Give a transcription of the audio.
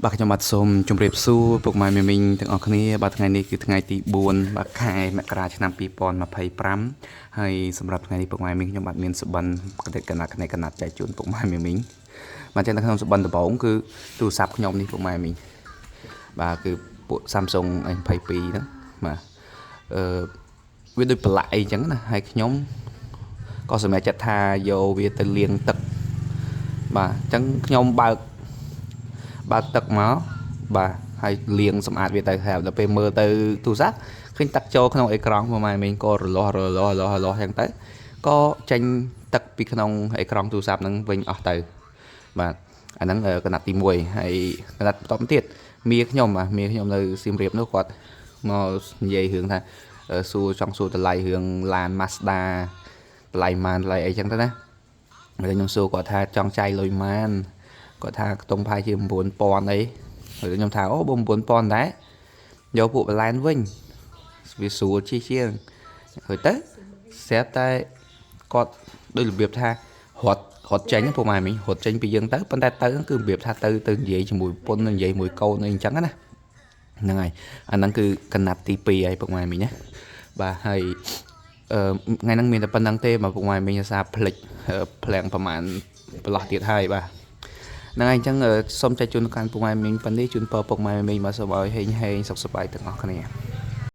បាទខ្ញុំបាទសូមជម្រាបសួរពុកម៉ែមីមីងទាំងអស់គ្នាបាទថ្ងៃនេះគឺថ្ងៃទី4បាទខែមករាឆ្នាំ2025ហើយសម្រាប់ថ្ងៃនេះពុកម៉ែមីងខ្ញុំបាទមានសុបិនកណាត់ចែកជូនពុកម៉ែមីមីងបាទចឹងនៅក្នុងសុបិនដំបូងគឺទូរស័ព្ទខ្ញុំនេះពុកម៉ែមីងបាទគឺពួក Samsung S22 ហ្នឹងបាទវាដូចប្រឡាក់អីចឹងណាហើយខ្ញុំក៏សម្រេចចិត្តថាយកវាទៅលាងទឹកបាទចឹងខ្ញុំបើកទឹកមកបាទហើយលាងសម្អាតវាទៅហើយដល់ពេលមើលទៅទូរស័ព្ទឃើញទឹកចូលក្នុងអេក្រង់មកម៉ែមីងក៏រលាស់ចឹងទៅក៏ចេញទឹកពីក្នុងអេក្រង់ទូរស័ព្ទហ្នឹងវិញអស់ទៅបាទអាហ្នឹងកណាត់ទី1ហើយកណាត់បន្តទៀតមីខ្ញុំនៅសៀមរាបនោះគាត់មកនិយាយរឿងថាចង់សួរតម្លៃរឿងឡាន Mazda តម្លៃម៉ានតម្លៃអីចឹងទៅណាហើយខ្ញុំសួរគាត់ថាចង់ចាយលុយម៉ានគាត់ថាខ្ទង់ផាយជា 9000 អីហើយខ្ញុំថាអូបើ 9000 ដែរយកពួកបន្លែនវិញវាស្រួលជាងហើយទៅស្រាប់តែគាត់ដូចរបៀបថារត់ចេញពួកម៉ែមីងរត់ចេញពីយើងទៅប៉ុន្តែទៅគឺរបៀបថាទៅនិយាយជាមួយប្រពន្ធនិយាយមួយកូនអីអញ្ចឹងណាហ្នឹងហើយអាហ្នឹងគឺកណាត់ទី2ហើយពុកម៉ែមីងណាបាទហើយថ្ងៃហ្នឹងមានតែប៉ុណ្្នឹងទេមកពុកម៉ែមីងអាសាភ្លេចភ្លាំងប្រហែលប្រឡោះទៀតហើយបាទហ្នឹងហើយអញ្ចឹងសូមចែកជូនកាន់ពុកម៉ែមីងប៉ុណ្នេះជូនពរពុកម៉ែមីងមកសូមឲ្យហេងសុខសប្បាយទាំងអស់គ្នា